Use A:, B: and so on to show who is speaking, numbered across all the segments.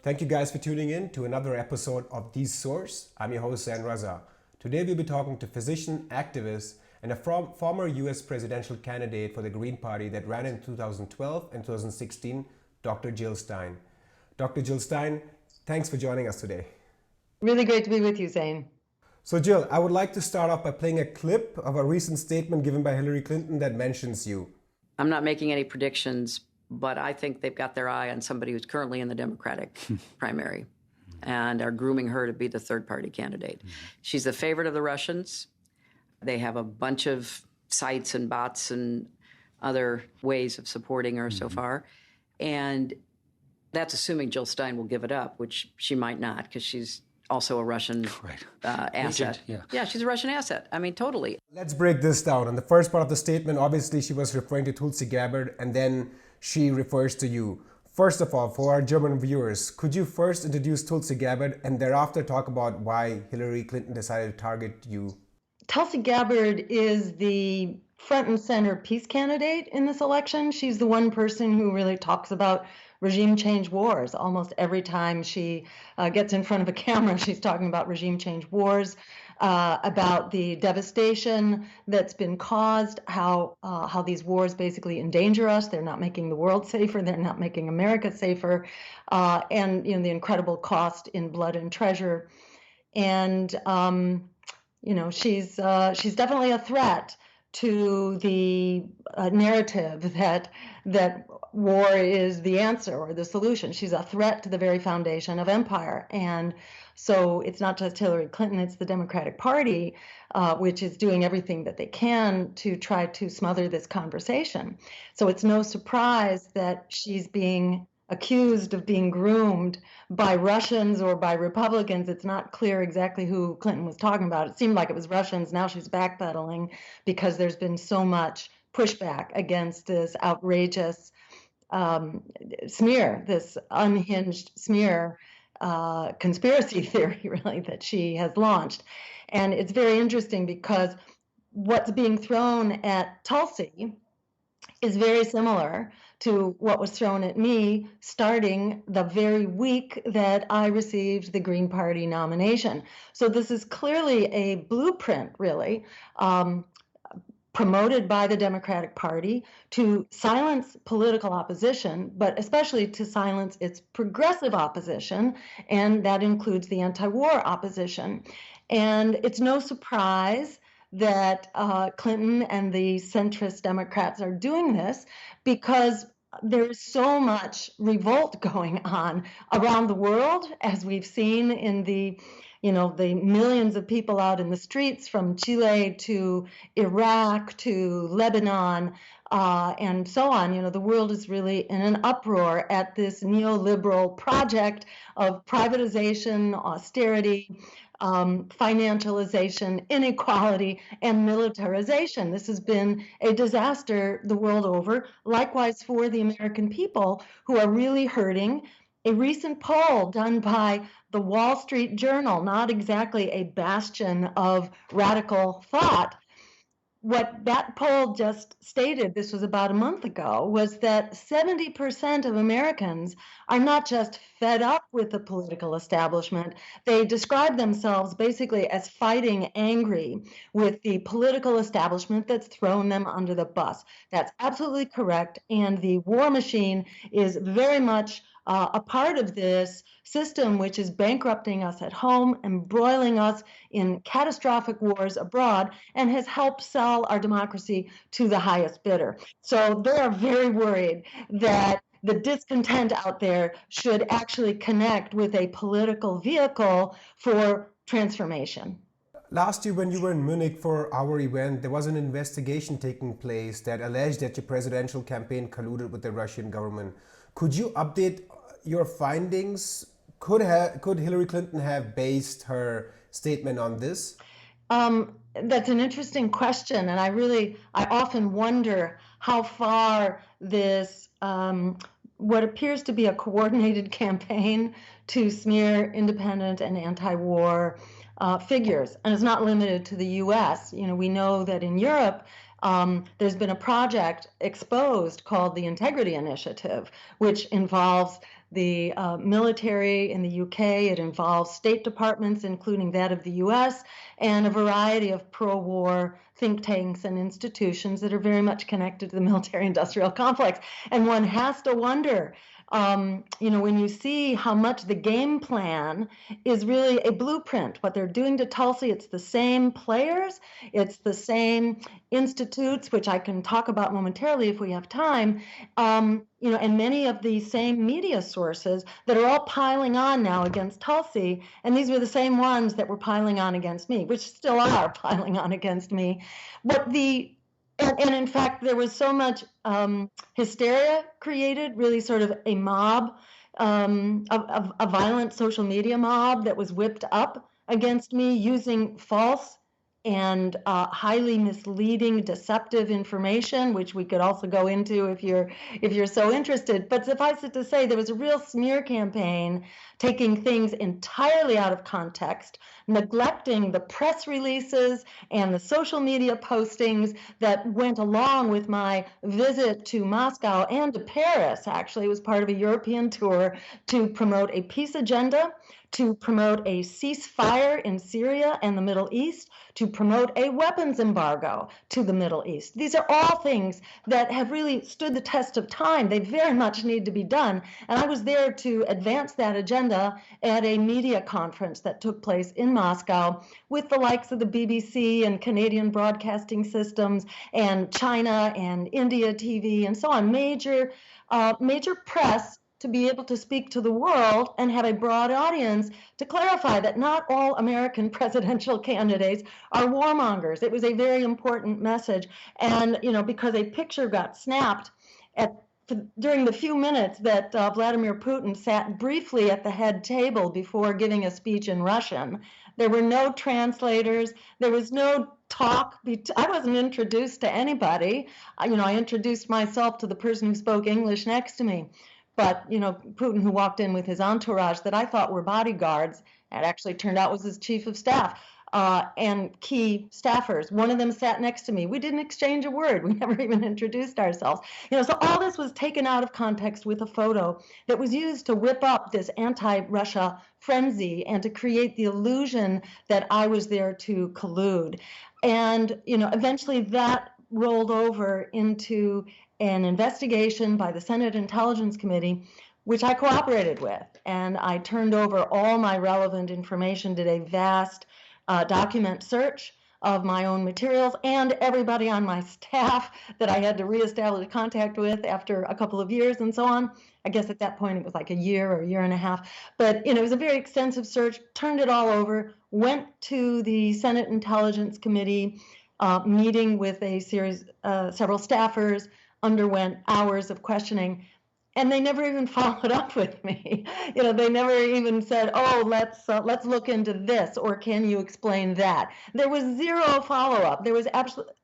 A: Thank you guys for tuning in to another episode of dissent. I'm your host, Zain Raza. Today we'll be talking to physician, activist, and a former US presidential candidate for the Green Party that ran in 2012 and 2016, Dr. Jill Stein. Dr. Jill Stein, thanks for joining us today.
B: Really great to be with you, Zain.
A: So Jill, I would like to start off by playing a clip of a recent statement given by Hillary Clinton that mentions you.
C: I'm not making any predictions, but I think they've got their eye on somebody who's currently in the Democratic primary and are grooming her to be the third-party candidate. She's the favorite of the Russians. They have a bunch of sites and bots and other ways of supporting her so far. And that's assuming Jill Stein will give it up, which she might not, because she's also a Russian asset.
D: Agent,
C: yeah, she's a Russian asset. I mean, totally.
A: Let's break this down. In the first part of the statement, obviously she was referring to Tulsi Gabbard, and then she refers to you. First of all, for our German viewers, could you first introduce Tulsi Gabbard and thereafter talk about why Hillary Clinton decided to target you?
B: Tulsi Gabbard is the front and center peace candidate in this election. She's the one person who really talks about regime change wars. Almost every time she gets in front of a camera, she's talking about regime change wars, about the devastation that's been caused, how these wars basically endanger us. They're not making the world safer. They're not making America safer, and the incredible cost in blood and treasure. And she's definitely a threat to the narrative that war is the answer or the solution. She's a threat to the very foundation of empire. And so it's not just Hillary Clinton, it's the Democratic Party, which is doing everything that they can to try to smother this conversation. So it's no surprise that she's being accused of being groomed by Russians or by Republicans. It's not clear exactly who Clinton was talking about. It seemed like it was Russians. Now she's backpedaling because there's been so much pushback against this outrageous smear, this unhinged smear conspiracy theory, really, that she has launched. And it's very interesting because what's being thrown at Tulsi is very similar to what was thrown at me starting the very week that I received the Green Party nomination. So this is clearly a blueprint, really, promoted by the Democratic Party to silence political opposition, but especially to silence its progressive opposition, and that includes the anti-war opposition. And it's no surprise that Clinton and the centrist Democrats are doing this because there's so much revolt going on around the world, as we've seen in the millions of people out in the streets from Chile to Iraq to Lebanon and so on. The world is really in an uproar at this neoliberal project of privatization, austerity, financialization, inequality, and militarization. This has been a disaster the world over, likewise for the American people who are really hurting. A recent poll done by the Wall Street Journal, not exactly a bastion of radical thought, what that poll just stated, this was about a month ago, was that 70% of Americans are not just fed up with the political establishment. They describe themselves basically as fighting angry with the political establishment that's thrown them under the bus. That's absolutely correct. And the war machine is very much a part of this system, which is bankrupting us at home, embroiling us in catastrophic wars abroad, and has helped sell our democracy to the highest bidder. So they are very worried that the discontent out there should actually connect with a political vehicle for transformation.
A: Last year when you were in Munich for our event, there was an investigation taking place that alleged that your presidential campaign colluded with the Russian government. Could you update your findings? Could Hillary Clinton have based her statement on this?
B: That's an interesting question, and I often wonder how far this, what appears to be a coordinated campaign to smear independent and anti-war figures, and it's not limited to the U.S. We know that in Europe, There's been a project exposed called the Integrity Initiative, which involves the military in the UK. It involves state departments, including that of the US, and a variety of pro-war think tanks and institutions that are very much connected to the military-industrial complex. And one has to wonder, when you see how much the game plan is really a blueprint, what they're doing to Tulsi, it's the same players, it's the same institutes, which I can talk about momentarily if we have time, and many of the same media sources that are all piling on now against Tulsi. And these were the same ones that were piling on against me, which still are piling on against me. And in fact, there was so much hysteria created, really sort of a mob, a violent social media mob that was whipped up against me using false and highly misleading, deceptive information, which we could also go into if you're so interested. But suffice it to say, there was a real smear campaign taking things entirely out of context, neglecting the press releases and the social media postings that went along with my visit to Moscow and to Paris. Actually, it was part of a European tour to promote a peace agenda, to promote a ceasefire in Syria and the Middle East, to promote a weapons embargo to the Middle East. These are all things that have really stood the test of time. They very much need to be done. And I was there to advance that agenda at a media conference that took place in Moscow with the likes of the BBC and Canadian broadcasting systems and China and India TV and so on, major press, to be able to speak to the world and have a broad audience to clarify that not all American presidential candidates are warmongers. It was a very important message. And, because a picture got snapped during the few minutes that Vladimir Putin sat briefly at the head table before giving a speech in Russian, there were no translators. There was no talk. I wasn't introduced to anybody. I introduced myself to the person who spoke English next to me. But, Putin, who walked in with his entourage that I thought were bodyguards, it actually turned out was his chief of staff and key staffers. One of them sat next to me. We didn't exchange a word. We never even introduced ourselves. So all this was taken out of context with a photo that was used to whip up this anti-Russia frenzy and to create the illusion that I was there to collude. And, eventually that rolled over into an investigation by the Senate Intelligence Committee, which I cooperated with. And I turned over all my relevant information, did a vast document search of my own materials and everybody on my staff that I had to reestablish contact with after a couple of years and so on. I guess at that point it was like a year or a year and a half. But it was a very extensive search, turned it all over, went to the Senate Intelligence Committee, meeting with several staffers, underwent hours of questioning, and they never even followed up with me. They never even said, "Oh, let's look into this," or "Can you explain that?" There was zero follow-up. There was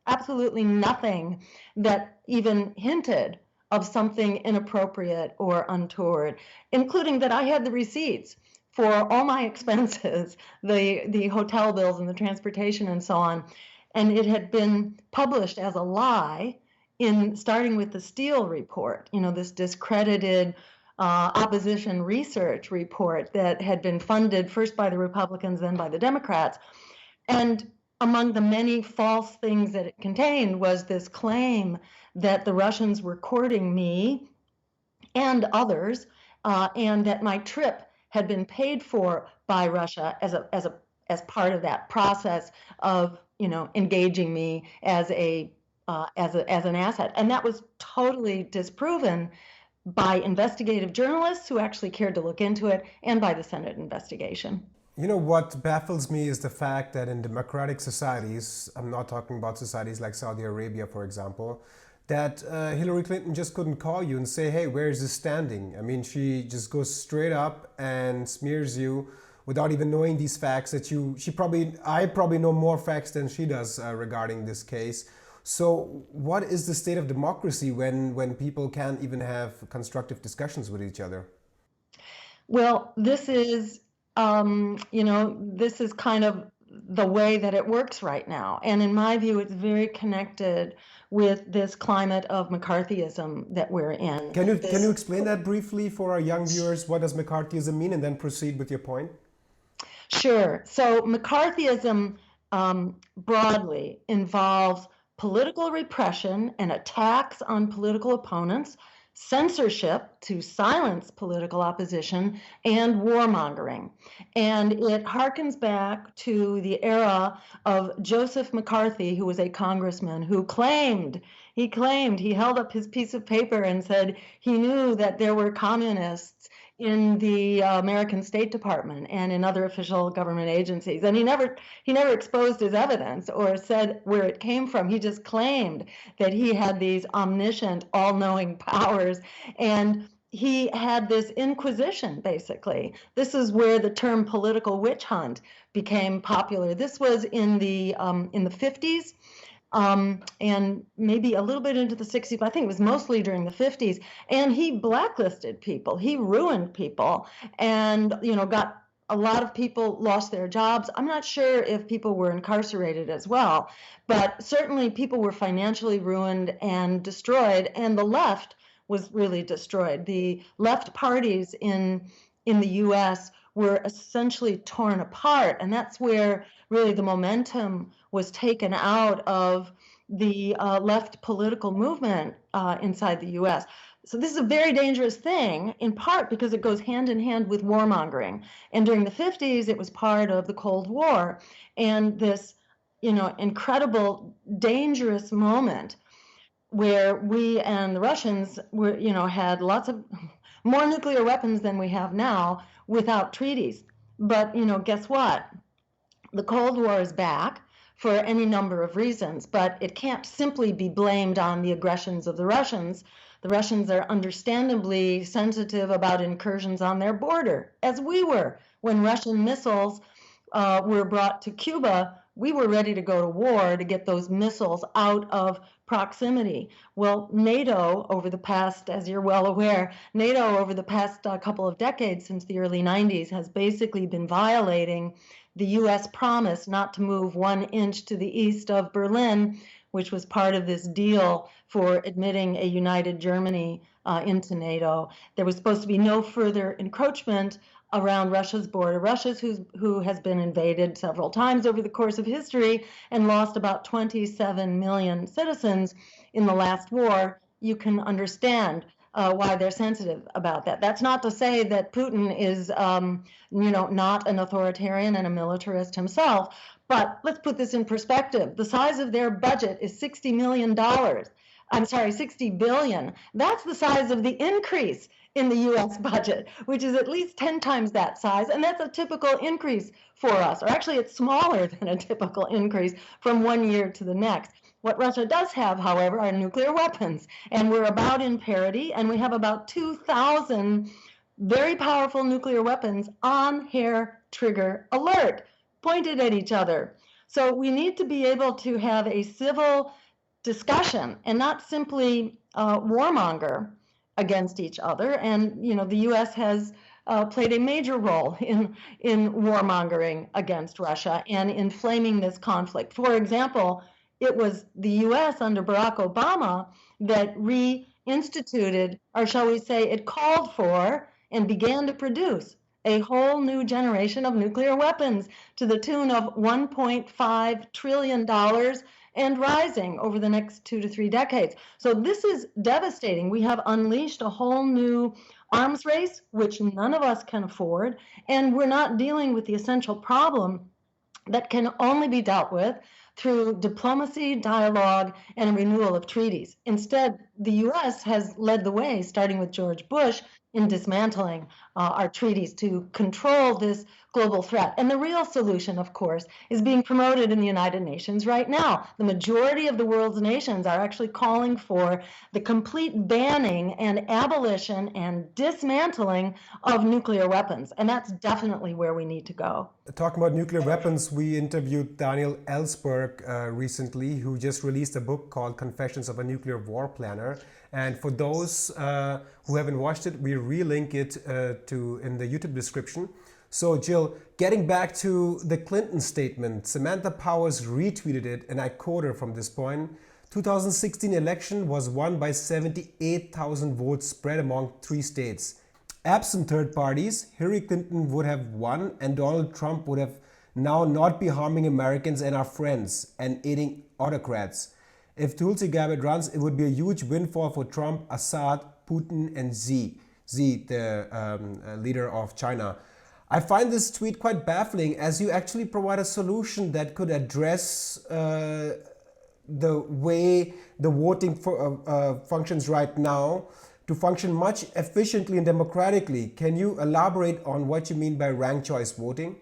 B: absolutely nothing that even hinted of something inappropriate or untoward, including that I had the receipts for all my expenses, the hotel bills and the transportation and so on, and it had been published as a lie. Starting with the Steele report, this discredited opposition research report that had been funded first by the Republicans, then by the Democrats. And among the many false things that it contained was this claim that the Russians were courting me and others, and that my trip had been paid for by Russia as part of that process of engaging me as an asset. And that was totally disproven by investigative journalists who actually cared to look into it and by the Senate investigation.
A: What baffles me is the fact that in democratic societies, I'm not talking about societies like Saudi Arabia, for example, that Hillary Clinton just couldn't call you and say, "Hey, where is this standing?" I mean, she just goes straight up and smears you without even knowing these facts that I probably know more facts than she does regarding this case. So what is the state of democracy when people can't even have constructive discussions with each other?
B: Well, this is kind of the way that it works right now. And in my view, it's very connected with this climate of McCarthyism that we're in.
A: Can you explain that briefly for our young viewers? What does McCarthyism mean, and then proceed with your point?
B: Sure. So McCarthyism broadly involves political repression and attacks on political opponents, censorship to silence political opposition, and warmongering. And it harkens back to the era of Joseph McCarthy, who was a congressman who he held up his piece of paper and said he knew that there were communists in the American State Department and in other official government agencies. And he never exposed his evidence or said where it came from. He just claimed that he had these omniscient, all-knowing powers. And he had this inquisition, basically. This is where the term political witch hunt became popular. This was in the 50s. And maybe a little bit into the 60s, but I think it was mostly during the 50s. And he blacklisted people. He ruined people, and got a lot of people lost their jobs. I'm not sure if people were incarcerated as well, but certainly people were financially ruined and destroyed. And the left was really destroyed. The left parties in the U.S. were essentially torn apart, and that's where really the momentum was taken out of the left political movement inside the U.S. So this is a very dangerous thing, in part because it goes hand in hand with warmongering. And during the 50s, it was part of the Cold War, and this, incredible, dangerous moment where we and the Russians were, had lots of more nuclear weapons than we have now without treaties. But, guess what? The Cold War is back for any number of reasons, but it can't simply be blamed on the aggressions of the Russians. The Russians are understandably sensitive about incursions on their border, as we were. When Russian missiles were brought to Cuba, we were ready to go to war to get those missiles out of proximity. Well, NATO over the past, as you're well aware, NATO over the past couple of decades since the early 90s has basically been violating the U.S. promise not to move 1 inch to the east of Berlin, which was part of this deal for admitting a united Germany into NATO. There was supposed to be no further encroachment around Russia's border. Russia, who has been invaded several times over the course of history and lost about 27 million citizens in the last war. You can understand why they're sensitive about that. That's not to say that Putin is, not an authoritarian and a militarist himself. But let's put this in perspective. The size of their budget is $60 billion. That's the size of the increase in the U.S. budget, which is at least 10 times that size. And that's a typical increase for us. Or actually, it's smaller than a typical increase from 1 year to the next. What Russia does have, however, are nuclear weapons. And we're about in parity, and we have about 2,000 very powerful nuclear weapons on hair trigger alert, pointed at each other. So we need to be able to have a civil discussion and not simply warmonger against each other. And, the U.S. has played a major role in warmongering against Russia and inflaming this conflict. For example, it was the U.S. under Barack Obama that reinstituted, or shall we say, it called for and began to produce a whole new generation of nuclear weapons to the tune of $1.5 trillion and rising over the next 2 to 3 decades. So this is devastating. We have unleashed a whole new arms race, which none of us can afford, and we're not dealing with the essential problem that can only be dealt with through diplomacy, dialogue, and a renewal of treaties. Instead, the U.S. has led the way, starting with George Bush, in dismantling our treaties to control this global threat. And the real solution, of course, is being promoted in the United Nations right now. The majority of the world's nations are actually calling for the complete banning and abolition and dismantling of nuclear weapons. And that's definitely where we need to go.
A: Talking about nuclear weapons, we interviewed Daniel Ellsberg recently, who just released a book called Confessions of a Nuclear War Planner. And for those who haven't watched it, we relink it in the YouTube description. So, Jill, getting back to the Clinton statement, Samantha Powers retweeted it, and I quote her from this point. 2016 election was won by 78,000 votes spread among 3 states. Absent third parties, Hillary Clinton would have won and Donald Trump would have now not be harming Americans and our friends and aiding autocrats. If Tulsi Gabbard runs, it would be a huge windfall for Trump, Assad, Putin, and Xi, the leader of China. I find this tweet quite baffling, as you actually provide a solution that could address the way the voting functions right now to function much efficiently and democratically. Can you elaborate on what you mean by ranked choice voting?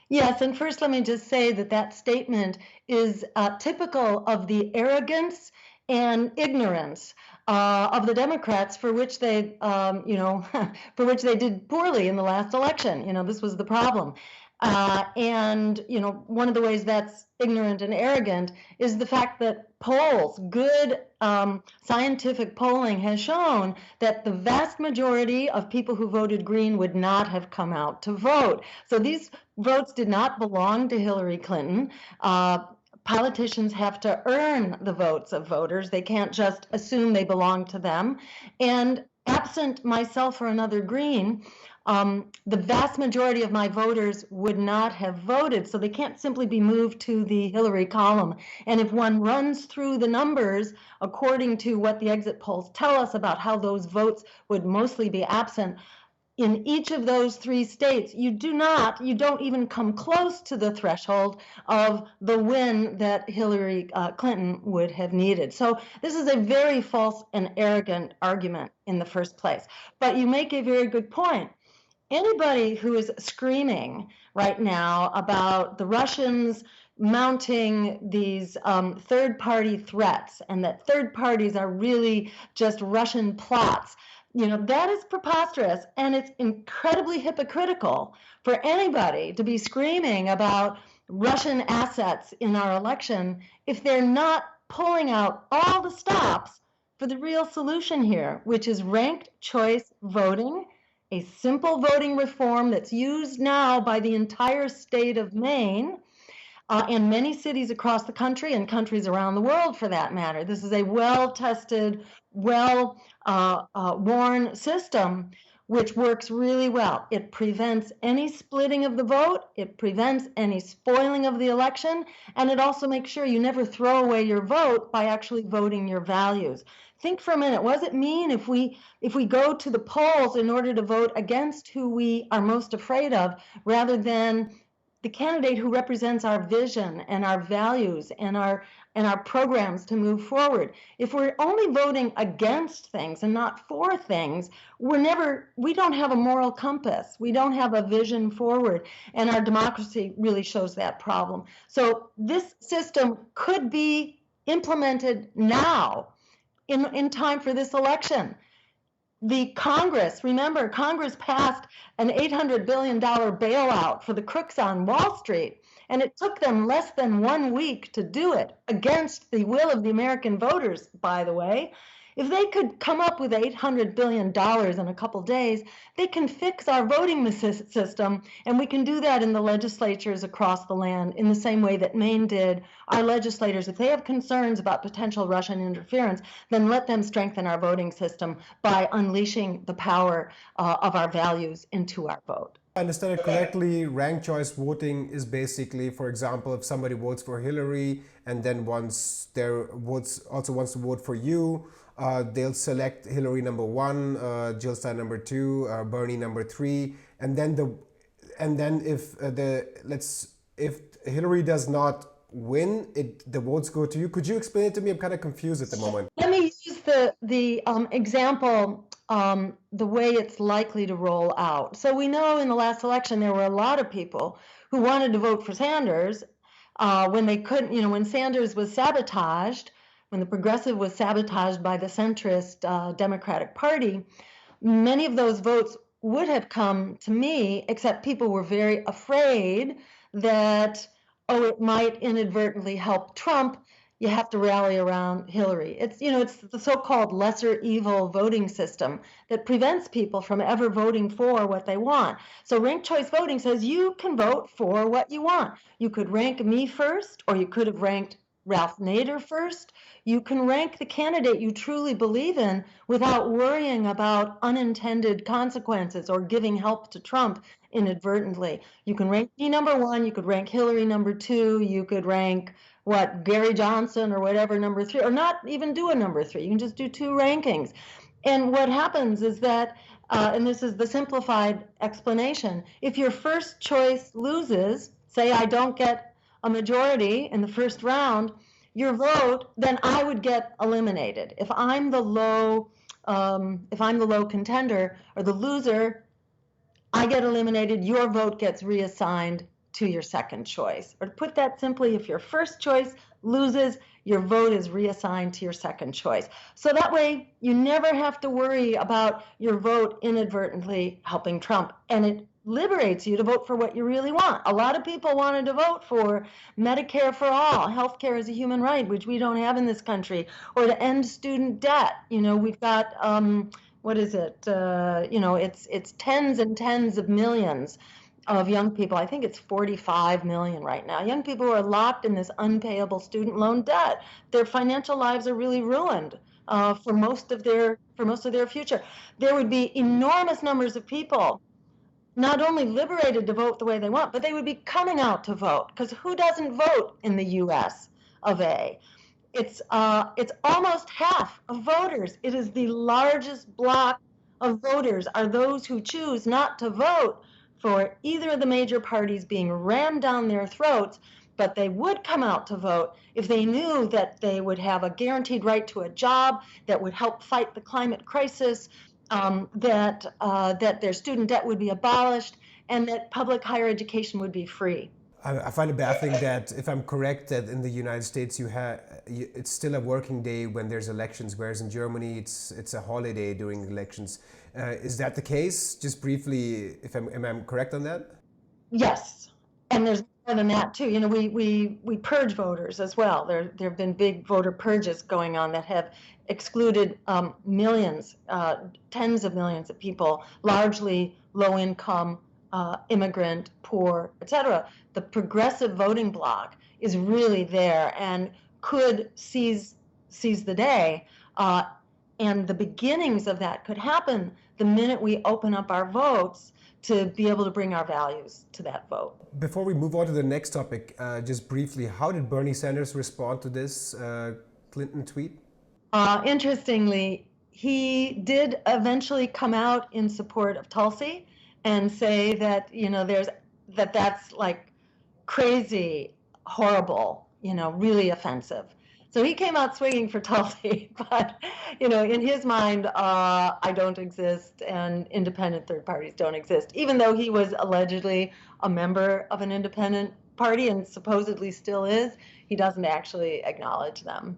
B: Yes, and first let me just say that that statement is typical of the arrogance and ignorance of the Democrats, for which they, for which they did poorly in the last election. This was the problem. And one of the ways that's ignorant and arrogant is the fact that polls, good scientific polling has shown that the vast majority of people who voted Green would not have come out to vote. So these votes did not belong to Hillary Clinton. Politicians have to earn the votes of voters. They can't just assume they belong to them. And absent myself or another Green, the vast majority of my voters would not have voted, so they can't simply be moved to the Hillary column. And if one runs through the numbers according to what the exit polls tell us about how those votes would mostly be absent, in each of those 3 states, you don't even come close to the threshold of the win that Hillary Clinton would have needed. So this is a very false and arrogant argument in the first place. But you make a very good point. Anybody who is screaming right now about the Russians mounting these third-party threats and that third parties are really just Russian plots, that is preposterous, and it's incredibly hypocritical for anybody to be screaming about Russian assets in our election if they're not pulling out all the stops for the real solution here, which is ranked choice voting, a simple voting reform that's used now by the entire state of Maine and many cities across the country and countries around the world for that matter. This is a well-tested, well-worn system which works really well. It prevents any splitting of the vote, it prevents any spoiling of the election, and it also makes sure you never throw away your vote by actually voting your values. Think for a minute, what does it mean if we go to the polls in order to vote against who we are most afraid of, rather than the candidate who represents our vision and our values and our programs to move forward? If we're only voting against things and not for things, we don't have a moral compass. We don't have a vision forward, and our democracy really shows that problem. So this system could be implemented now in time for this election. The Congress passed an $800 billion bailout for the crooks on Wall Street, and it took them less than 1 week to do it, against the will of the American voters, by the way. If they could come up with $800 billion in a couple days, they can fix our voting system, and we can do that in the legislatures across the land in the same way that Maine did. Our legislators, if they have concerns about potential Russian interference, then let them strengthen our voting system by unleashing the power of our values into our vote.
A: I understand it correctly, ranked choice voting is basically, for example, if somebody votes for Hillary and then wants to vote for you, they'll select Hillary number 1, Jill Stein number 2, Bernie number 3, and then if Hillary does not win, the votes go to you. Could you explain it to me? I'm kind of confused at the moment.
B: Let me use the example, the way it's likely to roll out. So we know in the last election there were a lot of people who wanted to vote for Sanders when they couldn't. When Sanders was sabotaged, when the progressive was sabotaged by the centrist Democratic Party, many of those votes would have come to me, except people were very afraid that, it might inadvertently help Trump you have to rally around Hillary. It's, it's the so-called lesser evil voting system that prevents people from ever voting for what they want. So ranked choice voting says you can vote for what you want. You could rank me first, or you could have ranked Ralph Nader first. You can rank the candidate you truly believe in without worrying about unintended consequences or giving help to Trump inadvertently. You can rank me number one, you could rank Hillary number two, you could rank Gary Johnson or whatever number three, or not even do a number three. You can just do two rankings. And what happens is that, and this is the simplified explanation, if your first choice loses, say I don't get a majority in the first round, your vote, then I would get eliminated. If I'm the low contender or the loser, I get eliminated, your vote gets reassigned to your second choice. Or to put that simply, if your first choice loses, your vote is reassigned to your second choice. So that way, you never have to worry about your vote inadvertently helping Trump. And it liberates you to vote for what you really want. A lot of people wanted to vote for Medicare for all, healthcare as a human right, which we don't have in this country, or to end student debt. We've got what is it? It's tens and tens of millions of young people. I think it's 45 million right now. Young people who are locked in this unpayable student loan debt. Their financial lives are really ruined for most of their future. There would be enormous numbers of people not only liberated to vote the way they want, but they would be coming out to vote. Because who doesn't vote in the U.S. of A? It's almost half of voters. It is the largest block of voters are those who choose not to vote for either of the major parties being rammed down their throats, but they would come out to vote if they knew that they would have a guaranteed right to a job that would help fight the climate crisis, that their student debt would be abolished, and that public higher education would be free.
A: I find it baffling that, if I'm correct, that in the United States it's still a working day when there's elections, whereas in Germany it's a holiday during elections. Is that the case? Just briefly, am I correct on that?
B: Yes, and there's more than that too. We purge voters as well. There have been big voter purges going on that have excluded millions, tens of millions of people, largely low income, immigrant, poor, etc. The progressive voting bloc is really there and could seize the day. And the beginnings of that could happen the minute we open up our votes to be able to bring our values to that vote.
A: Before we move on to the next topic, just briefly, how did Bernie Sanders respond to this Clinton tweet?
B: Interestingly, he did eventually come out in support of Tulsi and say that, that's like crazy, horrible, really offensive. So he came out swinging for Tulsi, but, in his mind, I don't exist and independent third parties don't exist, even though he was allegedly a member of an independent party and supposedly still is. He doesn't actually acknowledge them.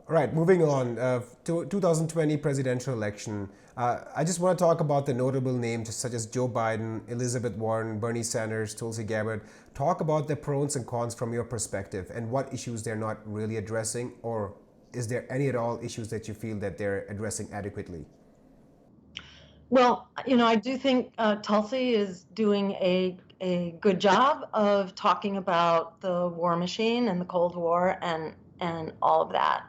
A: All right, moving on to 2020 presidential election. I just want to talk about the notable names such as Joe Biden, Elizabeth Warren, Bernie Sanders, Tulsi Gabbard. Talk about the pros and cons from your perspective and what issues they're not really addressing, or is there any at all issues that you feel that they're addressing adequately?
B: Well, I do think Tulsi is doing a good job of talking about the war machine and the Cold War and all of that.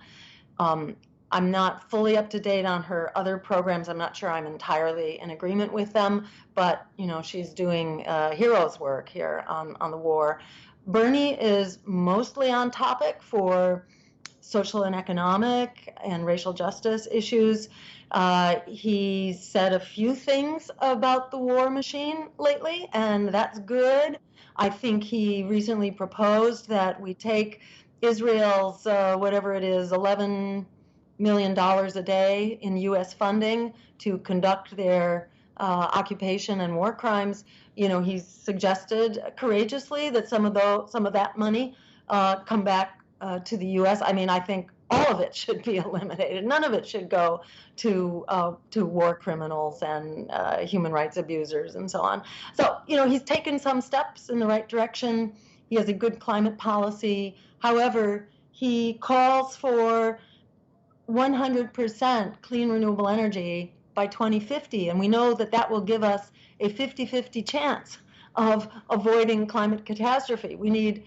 B: I'm not fully up to date on her other programs. I'm not sure I'm entirely in agreement with them, but she's doing hero's work here on the war. Bernie is mostly on topic for social and economic and racial justice issues. He said a few things about the war machine lately, and that's good. I think he recently proposed that we take Israel's, whatever it is, $11 million a day in U.S. funding to conduct their occupation and war crimes. He's suggested courageously that some of that money come back to the U.S. I mean, I think all of it should be eliminated. None of it should go to war criminals and human rights abusers and so on. So, he's taken some steps in the right direction. He has a good climate policy. However, he calls for 100% clean renewable energy by 2050, and we know that that will give us a 50-50 chance of avoiding climate catastrophe. We need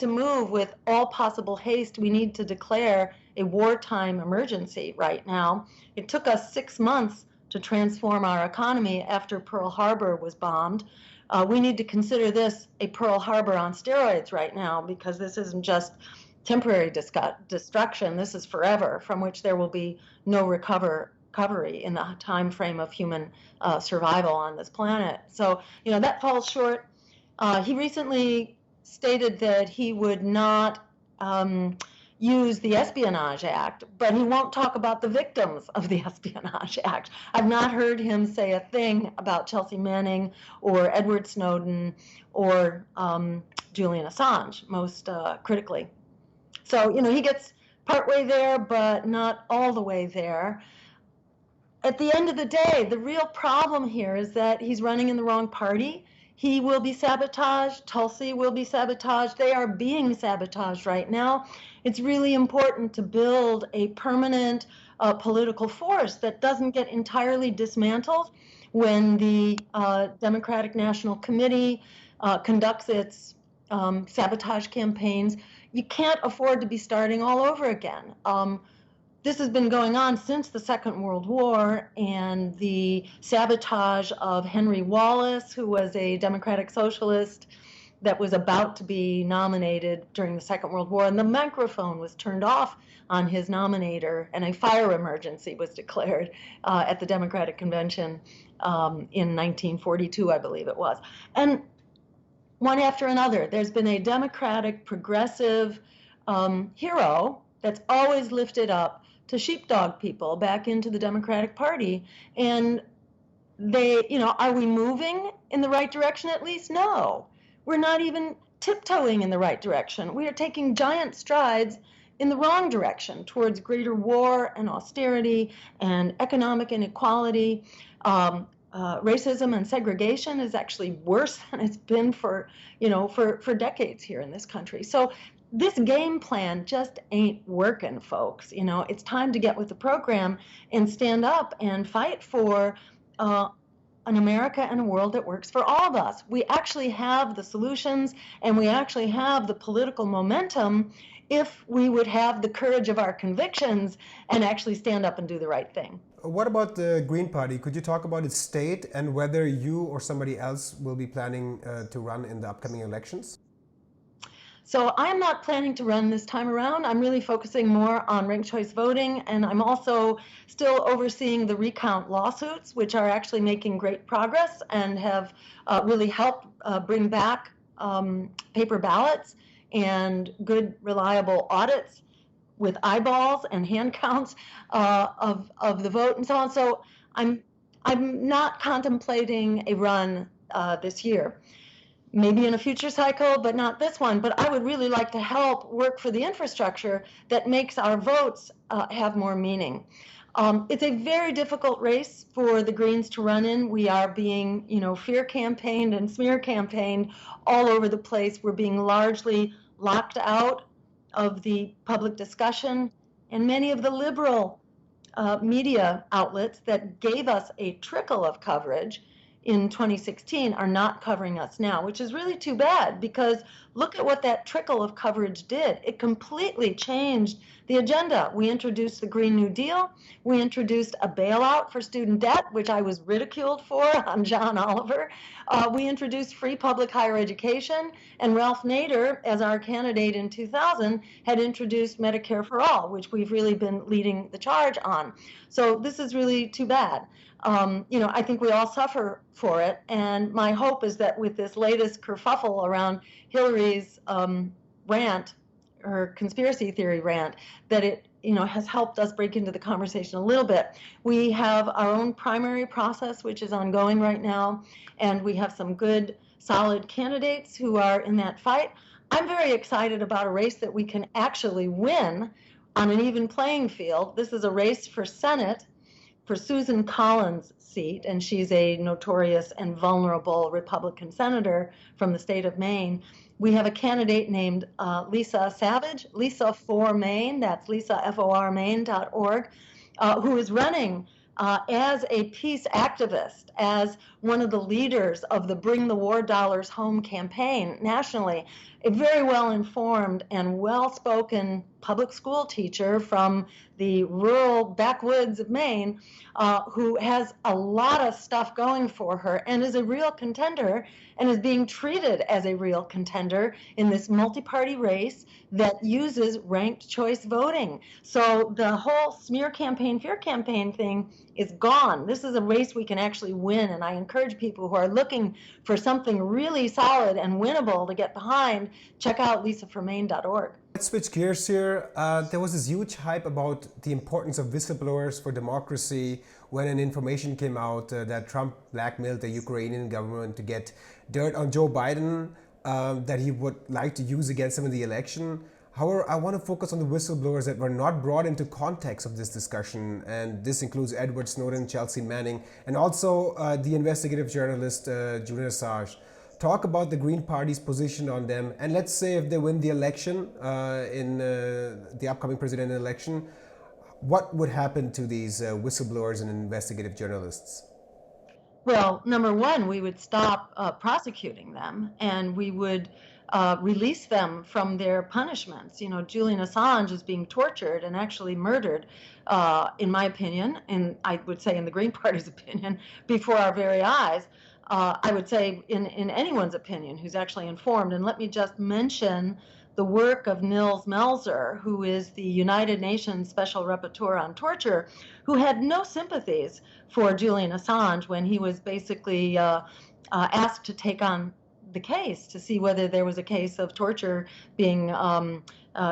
B: to move with all possible haste. We need to declare a wartime emergency right now. It took us 6 months to transform our economy after Pearl Harbor was bombed. We need to consider this a Pearl Harbor on steroids right now, because this isn't just temporary destruction. This is forever, from which there will be no recovery in the time frame of human survival on this planet. So, that falls short. He recently stated that he would not use the Espionage Act, but he won't talk about the victims of the Espionage Act. I've not heard him say a thing about Chelsea Manning or Edward Snowden or Julian Assange, most critically. So, he gets partway there, but not all the way there. At the end of the day, the real problem here is that he's running in the wrong party. He will be sabotaged. Tulsi will be sabotaged. They are being sabotaged right now. It's really important to build a permanent political force that doesn't get entirely dismantled when the Democratic National Committee conducts its sabotage campaigns. You can't afford to be starting all over again. This has been going on since the Second World War, and the sabotage of Henry Wallace, who was a Democratic Socialist that was about to be nominated during the Second World War, and the microphone was turned off on his nominator, and a fire emergency was declared at the Democratic Convention in 1942, I believe it was. And one after another, there's been a Democratic progressive hero that's always lifted up to sheepdog people back into the Democratic Party. And they, are we moving in the right direction at least? No. We're not even tiptoeing in the right direction. We are taking giant strides in the wrong direction towards greater war and austerity and economic inequality. Racism and segregation is actually worse than it's been for decades here in this country. So this game plan just ain't working, folks. It's time to get with the program and stand up and fight for an America and a world that works for all of us. We actually have the solutions, and we actually have the political momentum if we would have the courage of our convictions and actually stand up and do the right thing.
A: What about the Green Party? Could you talk about its state and whether you or somebody else will be planning to run in the upcoming elections?
B: So I'm not planning to run this time around. I'm really focusing more on ranked choice voting, and I'm also still overseeing the recount lawsuits, which are actually making great progress and have really helped bring back paper ballots and good, reliable audits with eyeballs and hand counts of the vote and so on. So I'm not contemplating a run this year. Maybe in a future cycle, but not this one. But I would really like to help work for the infrastructure that makes our votes have more meaning. It's a very difficult race for the Greens to run in. We are being, fear campaigned and smear campaigned all over the place. We're being largely locked out of the public discussion, and many of the liberal media outlets that gave us a trickle of coverage in 2016 are not covering us now, which is really too bad, because look at what that trickle of coverage did. It completely changed the agenda. We introduced the Green New Deal. We introduced a bailout for student debt, which I was ridiculed for on John Oliver. We introduced free public higher education, and Ralph Nader, as our candidate in 2000, had introduced Medicare for All, which we've really been leading the charge on. So this is really too bad. I think we all suffer for it, and my hope is that with this latest kerfuffle around Hillary's rant, her conspiracy theory rant, that it has helped us break into the conversation a little bit. We have our own primary process, which is ongoing right now, and we have some good, solid candidates who are in that fight. I'm very excited about a race that we can actually win on an even playing field. This is a race for Senate for Susan Collins' seat, and she's a notorious and vulnerable Republican senator from the state of Maine. we have a candidate named Lisa Savage, Lisa for Maine, that's lisaformaine.org, who is running as a peace activist, as one of the leaders of the Bring the War Dollars Home campaign nationally, a very well-informed and well-spoken public school teacher from the rural backwoods of Maine, who has a lot of stuff going for her and is a real contender and is being treated as a real contender in this multi-party race that uses ranked choice voting. So the whole smear campaign, fear campaign thing is gone. This is a race we can actually win, and I encourage people who are looking for something really solid and winnable to get behind, check out lisaformaine.org.
A: Let's switch gears here. There was this huge hype about the importance of whistleblowers for democracy when an information came out that Trump blackmailed the Ukrainian government to get dirt on Joe Biden that he would like to use against him in the election. However, I want to focus on the whistleblowers that were not brought into context of this discussion, and this includes Edward Snowden, Chelsea Manning, and also the investigative journalist Julian Assange. Talk about the Green Party's position on them, and let's say if they win the election in the upcoming presidential election, what would happen to these whistleblowers and investigative journalists?
B: Well, number one, we would stop prosecuting them, and we would release them from their punishments. You know, Julian Assange is being tortured and actually murdered, in my opinion, and I would say in the Green Party's opinion, before our very eyes. I would say in anyone's opinion who's actually informed. And let me just mention the work of Nils Melzer, who is the United Nations Special Rapporteur on Torture, who had no sympathies for Julian Assange when he was basically asked to take on the case to see whether there was a case of torture being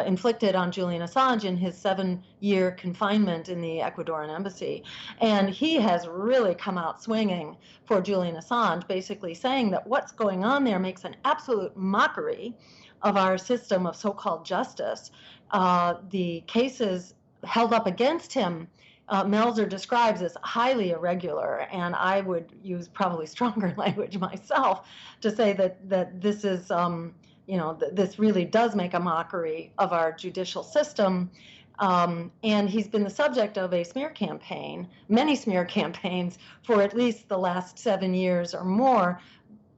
B: inflicted on Julian Assange in his 7-year confinement in the Ecuadorian embassy. And he has really come out swinging for Julian Assange, basically saying that what's going on there makes an absolute mockery of our system of so-called justice. The cases held up against him, Melzer describes as highly irregular, and I would use probably stronger language myself to say that this is, this really does make a mockery of our judicial system. And he's been the subject of a smear campaign, many smear campaigns, for at least the last 7 years or more.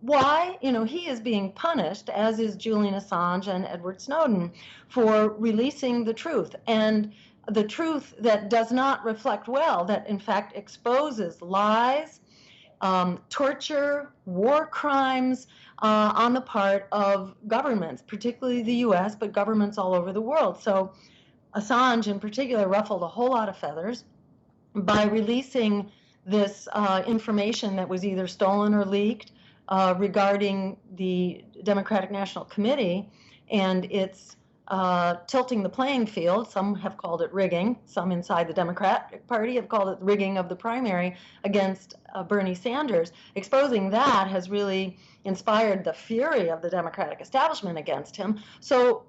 B: Why? He is being punished, as is Julian Assange and Edward Snowden, for releasing the truth, and the truth that does not reflect well, that in fact exposes lies, torture, war crimes on the part of governments, particularly the US, but governments all over the world. So Assange in particular ruffled a whole lot of feathers by releasing this information that was either stolen or leaked regarding the Democratic National Committee and its tilting the playing field. Some have called it rigging. Some inside the Democratic Party have called it rigging of the primary against Bernie Sanders. Exposing that has really inspired the fury of the Democratic establishment against him. So,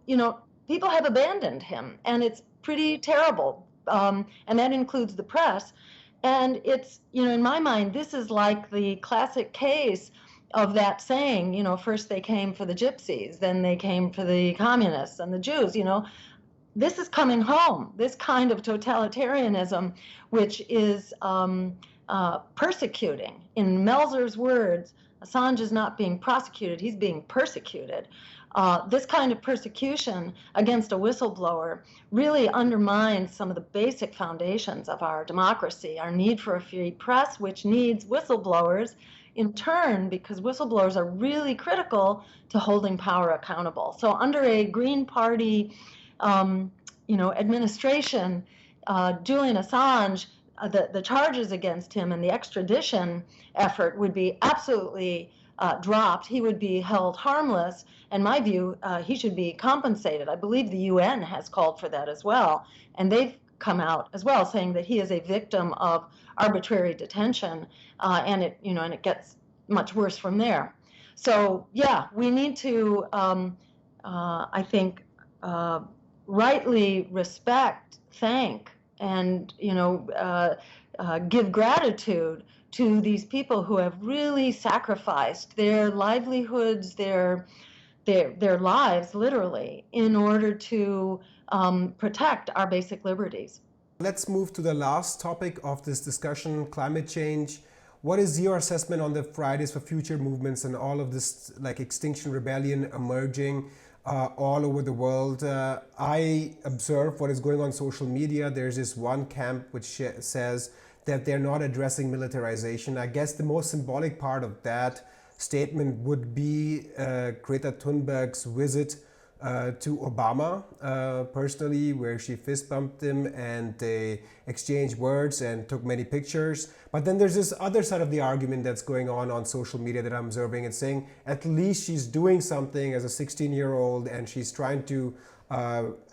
B: people have abandoned him, and it's pretty terrible. And that includes the press. And it's, in my mind, this is like the classic case of that saying, first they came for the gypsies, then they came for the communists and the Jews. This is coming home, this kind of totalitarianism, which is persecuting. In Melzer's words, Assange is not being prosecuted, he's being persecuted. This kind of persecution against a whistleblower really undermines some of the basic foundations of our democracy, our need for a free press, which needs whistleblowers in turn, because whistleblowers are really critical to holding power accountable. So under a Green Party, administration, Julian Assange, the charges against him and the extradition effort would be absolutely dropped. He would be held harmless. In my view, he should be compensated. I believe the UN has called for that as well. And they've come out as well saying that he is a victim of arbitrary detention, and it gets much worse from there. So yeah, we need to, I think, rightly respect, thank, and give gratitude to these people who have really sacrificed their livelihoods, their their lives, literally, in order to protect our basic liberties.
A: Let's move to the last topic of this discussion, climate change. What is your assessment on the Fridays for Future movements and all of this like Extinction Rebellion emerging all over the world? I observe what is going on social media. There's this one camp which says that they're not addressing militarization. I guess the most symbolic part of that statement would be Greta Thunberg's visit to Obama personally, where she fist bumped him and they exchanged words and took many pictures. But then there's this other side of the argument that's going on social media that I'm observing and saying at least she's doing something as a 16-year-old and she's trying to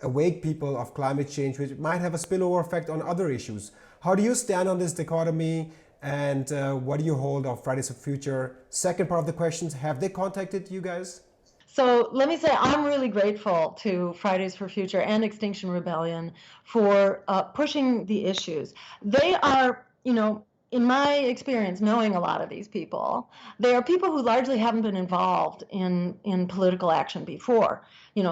A: awake people of climate change, which might have a spillover effect on other issues. How do you stand on this dichotomy? And what do you hold of Fridays for Future? Second part of the questions, have they contacted you guys?
B: So let me say I'm really grateful to Fridays for Future and Extinction Rebellion for pushing the issues. They are, in my experience, knowing a lot of these people, they are people who largely haven't been involved in political action before.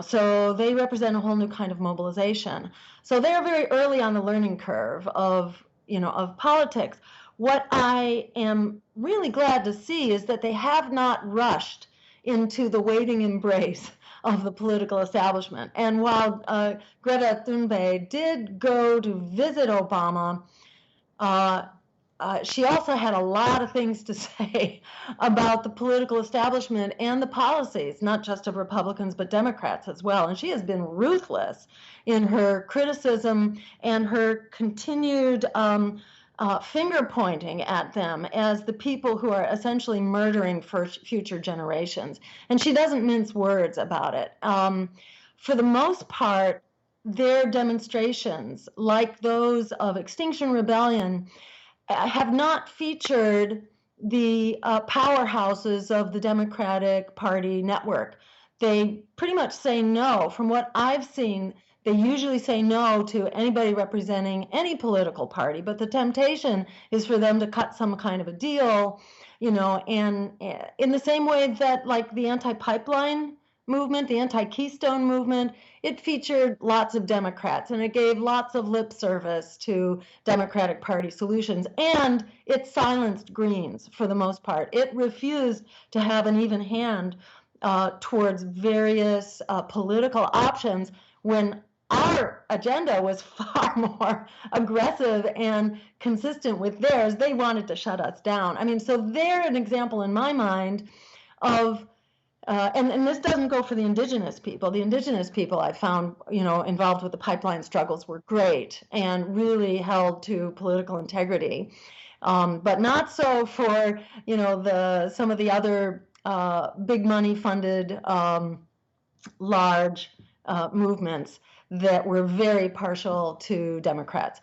B: So they represent a whole new kind of mobilization. So they are very early on the learning curve of politics. What I am really glad to see is that they have not rushed into the waiting embrace of the political establishment. And while Greta Thunberg did go to visit Obama, she also had a lot of things to say about the political establishment and the policies, not just of Republicans, but Democrats as well. And she has been ruthless in her criticism and her continued finger pointing at them as the people who are essentially murdering future generations. And she doesn't mince words about it. For the most part, their demonstrations, like those of Extinction Rebellion, have not featured the powerhouses of the Democratic Party network. They pretty much say no. From what I've seen, they usually say no to anybody representing any political party, but the temptation is for them to cut some kind of a deal, and in the same way that like the anti-pipeline movement, the anti-Keystone movement, it featured lots of Democrats and it gave lots of lip service to Democratic Party solutions, and it silenced Greens for the most part. It refused to have an even hand towards various political options when our agenda was far more aggressive and consistent with theirs. They wanted to shut us down. I mean, so they're an example in my mind of, and this doesn't go for the indigenous people. The indigenous people I found, involved with the pipeline struggles were great and really held to political integrity. But not so for, some of the other big money funded large movements that were very partial to Democrats.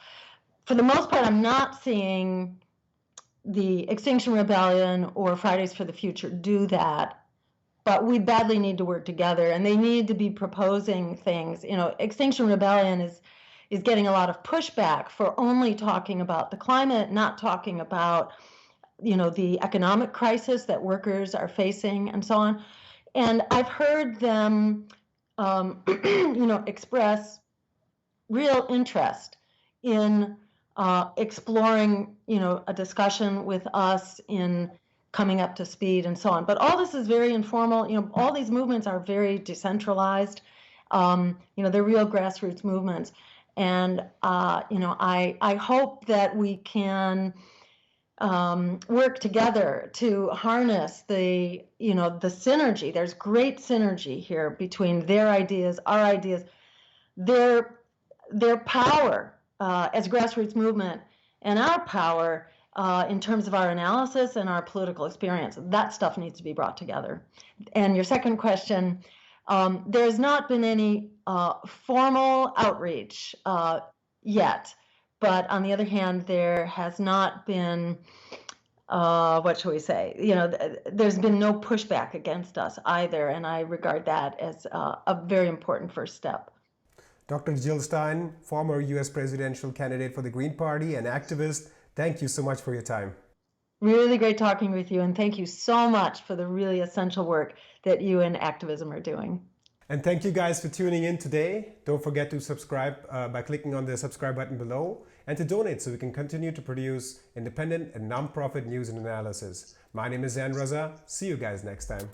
B: For the most part, I'm not seeing the Extinction Rebellion or Fridays for the Future do that, but we badly need to work together, and they need to be proposing things. Extinction Rebellion is getting a lot of pushback for only talking about the climate, not talking about, the economic crisis that workers are facing and so on. And I've heard them express real interest in exploring, a discussion with us in coming up to speed and so on. But all this is very informal. All these movements are very decentralized. They're real grassroots movements. And, I hope that we can work together to harness the synergy. There's great synergy here between their ideas, our ideas, their power as a grassroots movement, and our power in terms of our analysis and our political experience. That stuff needs to be brought together. And your second question, there's not been any formal outreach yet. But on the other hand, there has not been, what shall we say, there's been no pushback against us either. And I regard that as a very important first step.
A: Dr. Jill Stein, former U.S. presidential candidate for the Green Party and activist, thank you so much for your time.
B: Really great talking with you, and thank you so much for the really essential work that you and acTVism are doing.
A: And thank you guys for tuning in today. Don't forget to subscribe by clicking on the subscribe button below, and to donate so we can continue to produce independent and non-profit news and analysis. My name is Zan Raza. See you guys next time.